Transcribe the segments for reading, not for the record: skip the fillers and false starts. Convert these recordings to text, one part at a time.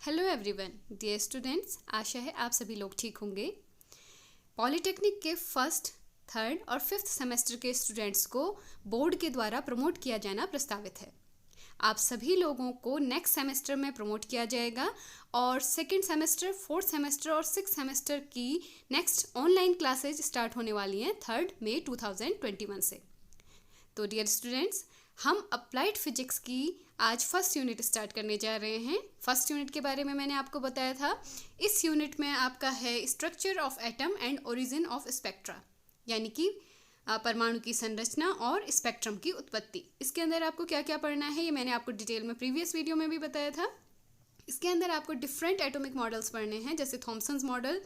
Hello everyone, dear students, आशा है आप सभी लोग ठीक होंगे। पॉलिटेक्निक के फर्स्ट, थर्ड और फिफ्थ सेमेस्टर के स्टूडेंट्स को बोर्ड के द्वारा प्रमोट किया जाना प्रस्तावित है। आप सभी लोगों को नेक्स्ट सेमेस्टर में प्रमोट किया जाएगा और सेकेंड सेमेस्टर, फोर्थ सेमेस्टर और सिक्स सेमेस्टर की नेक्स्ट ऑनलाइन क्लासेज स्टार्ट होने वाली हैं 3 मई 2021 से। तो डियर स्टूडेंट्स, हम अप्लाइड फिजिक्स की आज फर्स्ट यूनिट स्टार्ट करने जा रहे हैं। फर्स्ट यूनिट के बारे में मैंने आपको बताया था। इस यूनिट में आपका है structure of atom and origin of spectra, यानी कि परमाणु की संरचना और स्पेक्ट्रम की उत्पत्ति। इसके अंदर आपको क्या क्या पढ़ना है ये मैंने आपको डिटेल में प्रीवियस वीडियो में भी बताया था। इसके अंदर आपको डिफरेंट एटॉमिक मॉडल्स पढ़ने हैं, जैसे थॉमसन्स मॉडल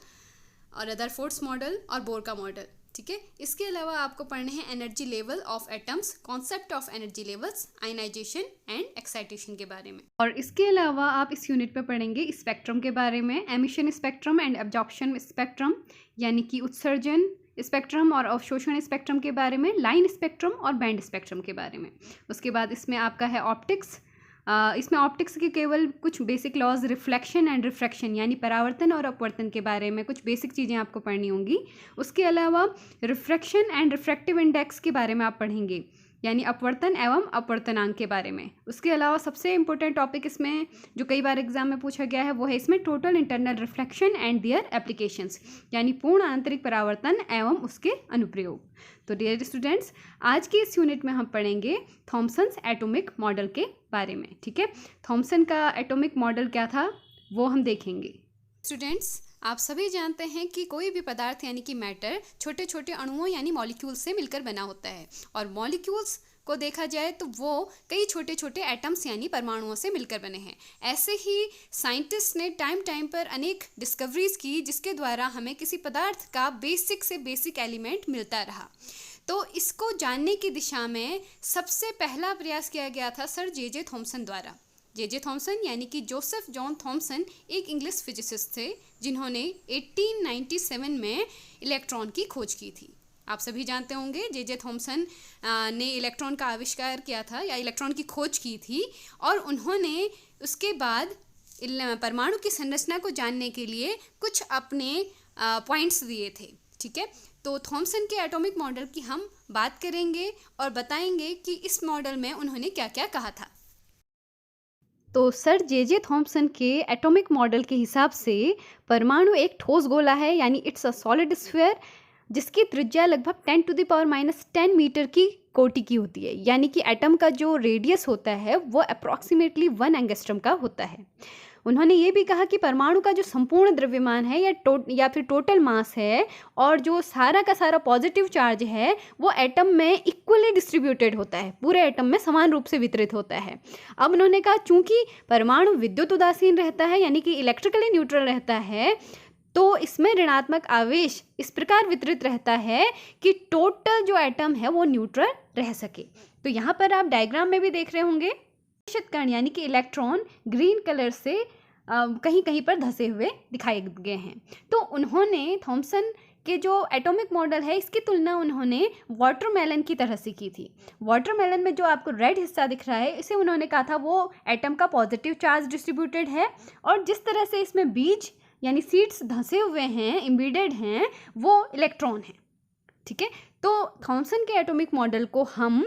और रदरफोर्ड्स मॉडल और बोर का मॉडल। ठीक है, इसके अलावा आपको पढ़ने हैं energy level of atoms, concept of energy levels, ionisation and excitation के बारे में। और इसके अलावा आप इस यूनिट पे पढ़ेंगे स्पेक्ट्रम के बारे में, emission spectrum and absorption spectrum, यानी कि उत्सर्जन स्पेक्ट्रम और अवशोषण स्पेक्ट्रम के बारे में, लाइन स्पेक्ट्रम और बैंड स्पेक्ट्रम के बारे में। उसके बाद इसमें आपका है ऑप्टिक्स। इसमें ऑप्टिक्स के केवल कुछ basic laws, reflection and refraction यानी परावर्तन और अपवर्तन के बारे में कुछ बेसिक चीज़ें आपको पढ़नी होंगी। उसके अलावा रिफ्रैक्शन एंड रिफ्रैक्टिव इंडेक्स के बारे में आप पढ़ेंगे, यानी अपवर्तन एवं अपवर्तनांक के बारे में। उसके अलावा सबसे इंपॉर्टेंट टॉपिक इसमें जो कई बार एग्जाम में पूछा गया है वो है इसमें total internal reflection and their applications, यानी पूर्ण आंतरिक परावर्तन एवं उसके अनुप्रयोग। तो डियर स्टूडेंट्स, आज की इस यूनिट में हम पढ़ेंगे थॉमसन्स एटॉमिक मॉडल के बारे में। ठीक है, थॉमसन का एटॉमिक मॉडल क्या था वो हम देखेंगे। स्टूडेंट्स, आप सभी जानते हैं कि कोई भी पदार्थ यानी कि मैटर छोटे छोटे अणुओं यानी मॉलिक्यूल्स से मिलकर बना होता है, और मॉलिक्यूल्स को देखा जाए तो वो कई छोटे छोटे एटम्स यानी परमाणुओं से मिलकर बने हैं। ऐसे ही साइंटिस्ट ने टाइम टाइम पर अनेक डिस्कवरीज की जिसके द्वारा हमें किसी पदार्थ का बेसिक से बेसिक एलिमेंट मिलता रहा। तो इसको जानने की दिशा में सबसे पहला प्रयास किया गया था सर जे थॉमसन द्वारा। जे थॉमसन यानी कि जोसेफ जॉन थॉमसन एक इंग्लिश फिजिसिस्ट थे जिन्होंने 1897 में इलेक्ट्रॉन की खोज की थी। आप सभी जानते होंगे जे थॉमसन ने इलेक्ट्रॉन का आविष्कार किया था या इलेक्ट्रॉन की खोज की थी, और उन्होंने उसके बाद परमाणु की संरचना को जानने के लिए कुछ अपने पॉइंट्स दिए थे। ठीक है, तो थॉमसन के एटॉमिक मॉडल की हम बात करेंगे और बताएंगे कि इस मॉडल में उन्होंने क्या क्या कहा था। तो सर जे थॉमसन के एटॉमिक मॉडल के हिसाब से परमाणु एक ठोस गोला है, यानी इट्स अ सॉलिड स्फीयर, जिसकी त्रिज्या लगभग 10⁻⁻10 मीटर की कोटि की होती है, यानी कि एटम का जो रेडियस होता है वो अप्रॉक्सीमेटली 1 एंगस्ट्रम का होता है। उन्होंने ये भी कहा कि परमाणु का जो संपूर्ण द्रव्यमान है या फिर टोटल मास है और जो सारा का सारा पॉजिटिव चार्ज है वो एटम में इक्वली डिस्ट्रीब्यूटेड होता है, पूरे एटम में समान रूप से वितरित होता है। अब उन्होंने कहा चूंकि परमाणु विद्युत उदासीन रहता है यानी कि इलेक्ट्रिकली न्यूट्रल रहता है, तो इसमें ऋणात्मक आवेश इस प्रकार वितरित रहता है कि टोटल जो एटम है वो न्यूट्रल रह सके। तो यहाँ पर आप डायग्राम में भी देख रहे होंगे कण यानी कि इलेक्ट्रॉन ग्रीन कलर से कहीं कहीं पर धसे हुए दिखाए गए हैं। तो उन्होंने थॉमसन के जो एटॉमिक मॉडल है इसकी तुलना उन्होंने वाटरमेलन की तरह से की थी। वाटरमेलन में जो आपको रेड हिस्सा दिख रहा है इसे उन्होंने कहा था वो एटम का पॉजिटिव चार्ज डिस्ट्रीब्यूटेड है, और जिस तरह से इसमें बीज यानी सीड्स धंसे हुए हैं, एम्बेडेड हैं, वो इलेक्ट्रॉन हैं। ठीक है, तो थॉमसन के एटॉमिक मॉडल को हम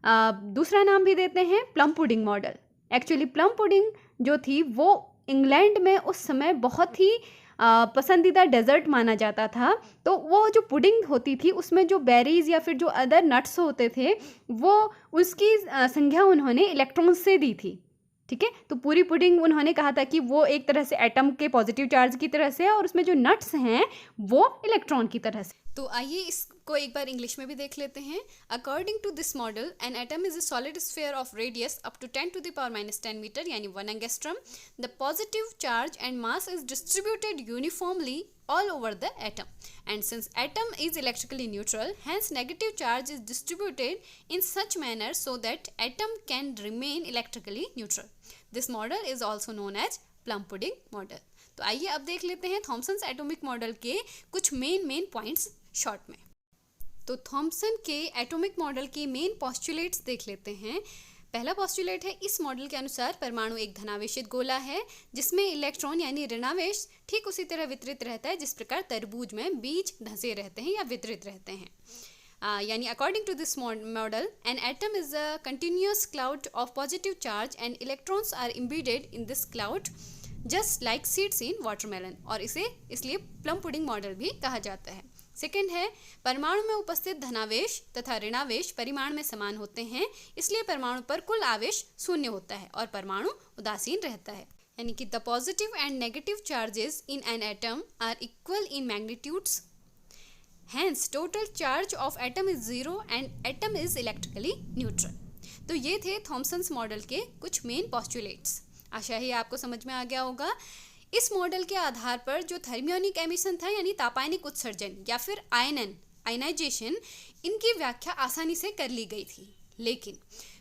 दूसरा नाम भी देते हैं plum pudding model. Actually plum pudding जो थी वो इंग्लैंड में उस समय बहुत ही पसंदीदा डेजर्ट माना जाता था। तो वो जो पुडिंग होती थी उसमें जो बेरीज या फिर जो अदर नट्स होते थे वो उसकी संज्ञा उन्होंने इलेक्ट्रॉन से दी थी। ठीक है, तो पूरी पुडिंग उन्होंने कहा था कि वो एक तरह से एटम के पॉजिटिव चार्ज की तरह से है और उसमें जो नट्स हैं वो इलेक्ट्रॉन की तरह से। तो आइए इसको एक बार इंग्लिश में भी देख लेते हैं। According to this model, an atom is a solid sphere of radius up to 10⁻⁻10 metre यानी 1 angstrom. The positive charge and mass is distributed uniformly all over the atom, and since atom is electrically neutral, hence negative charge is distributed in such manner so that atom can remain electrically neutral. This model is also known as plum pudding model. तो आइए अब देख लेते हैं Thomson's atomic model के कुछ main points short में। तो थॉमसन के एटॉमिक मॉडल के मेन पोस्टुलेट्स देख लेते हैं। पहला पॉस्टुलेट है, इस मॉडल के अनुसार परमाणु एक धनावेशित गोला है जिसमें इलेक्ट्रॉन यानी ऋणावेश ठीक उसी तरह वितरित रहता है जिस प्रकार तरबूज में बीज धंसे रहते हैं या वितरित रहते हैं। यानी according to this model an atom is a continuous cloud of positive charge and electrons are embedded in this cloud just like seeds in watermelon, और इसे इसलिए प्लम पुडिंग मॉडल भी कहा जाता है। सेकेंड है, परमाणु में उपस्थित धनावेश तथा ऋणावेश परिमाण में समान होते हैं, इसलिए परमाणु पर कुल आवेश शून्य होता है और परमाणु उदासीन रहता है। यानी कि the positive and negative charges in an atom are equal in magnitudes, hence total charge of atom is zero and atom is electrically neutral. तो ये थे थॉमसन्स मॉडल के कुछ मेन पॉस्टुलेट्स। आशा है आपको समझ में आ गया होगा। इस मॉडल के आधार पर जो थर्मियोनिक एमिशन था यानी तापायनिक उत्सर्जन या फिर आयनाइजेशन, इनकी व्याख्या आसानी से कर ली गई थी, लेकिन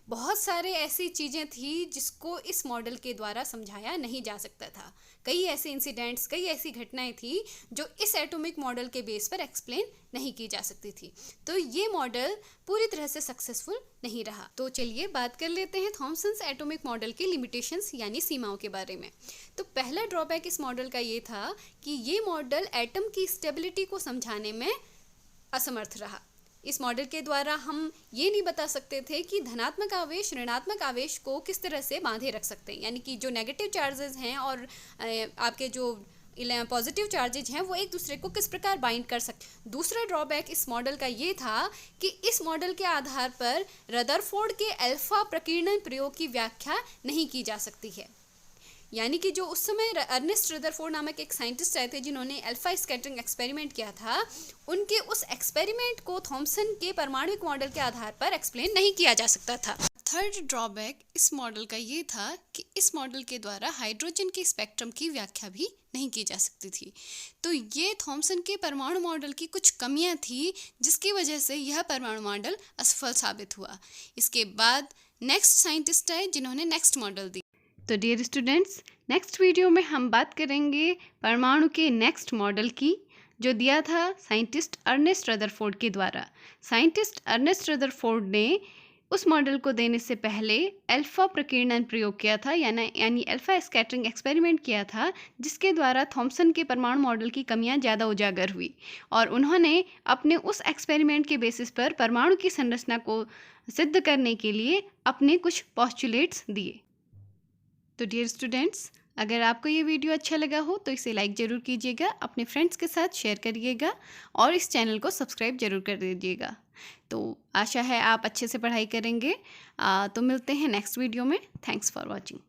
बहुत सारे ऐसी चीज़ें थी जिसको इस मॉडल के द्वारा समझाया नहीं जा सकता था। कई ऐसे इंसिडेंट्स, कई ऐसी घटनाएं थी जो इस एटॉमिक मॉडल के बेस पर एक्सप्लेन नहीं की जा सकती थी, तो ये मॉडल पूरी तरह से सक्सेसफुल नहीं रहा। तो चलिए बात कर लेते हैं थॉमसन्स एटॉमिक मॉडल की लिमिटेशंस यानी सीमाओं के बारे में। तो पहला ड्रॉबैक इस मॉडल का ये था कि ये मॉडल एटम की स्टेबिलिटी को समझाने में असमर्थ रहा। इस मॉडल के द्वारा हम ये नहीं बता सकते थे कि धनात्मक आवेश ऋणात्मक आवेश को किस तरह से बांधे रख सकते हैं, यानी कि जो नेगेटिव चार्जेस हैं और आपके जो पॉजिटिव चार्जेज हैं वो एक दूसरे को किस प्रकार बाइंड कर सकते। दूसरा ड्रॉबैक इस मॉडल का ये था कि इस मॉडल के आधार पर रदरफोर्ड के अल्फा प्रकीर्णन प्रयोग की व्याख्या नहीं की जा सकती है। यानी कि जो उस समय अर्नेस्ट रदरफोर्ड नामक एक साइंटिस्ट आए थे जिन्होंने अल्फा स्कैटरिंग एक्सपेरिमेंट किया था, उनके उस एक्सपेरिमेंट को थॉमसन के परमाणुक मॉडल के आधार पर एक्सप्लेन नहीं किया जा सकता था। थर्ड ड्रॉबैक इस मॉडल का ये था कि इस मॉडल के द्वारा हाइड्रोजन के स्पेक्ट्रम की व्याख्या भी नहीं की जा सकती थी। तो ये थॉमसन के परमाणु मॉडल की कुछ कमियां थी जिसकी वजह से यह परमाणु मॉडल असफल साबित हुआ। इसके बाद नेक्स्ट साइंटिस्ट आए जिन्होंने नेक्स्ट मॉडल दी। तो डियर स्टूडेंट्स, नेक्स्ट वीडियो में हम बात करेंगे परमाणु के नेक्स्ट मॉडल की, जो दिया था साइंटिस्ट अर्नेस्ट रदरफोर्ड के द्वारा। साइंटिस्ट अर्नेस्ट रदरफोर्ड ने उस मॉडल को देने से पहले अल्फा प्रकीर्णन प्रयोग किया था, यानी अल्फा स्कैटरिंग एक्सपेरिमेंट किया था, जिसके द्वारा थॉमसन के परमाणु मॉडल की कमियां ज़्यादा उजागर हुई और उन्होंने अपने उस एक्सपेरिमेंट के बेसिस पर परमाणु की संरचना को सिद्ध करने के लिए अपने कुछ पॉस्टुलेट्स दिए। तो डियर स्टूडेंट्स, अगर आपको ये वीडियो अच्छा लगा हो तो इसे लाइक ज़रूर कीजिएगा, अपने फ्रेंड्स के साथ शेयर करिएगा और इस चैनल को सब्सक्राइब ज़रूर कर दीजिएगा। तो आशा है आप अच्छे से पढ़ाई करेंगे। तो मिलते हैं नेक्स्ट वीडियो में। Thanks for watching.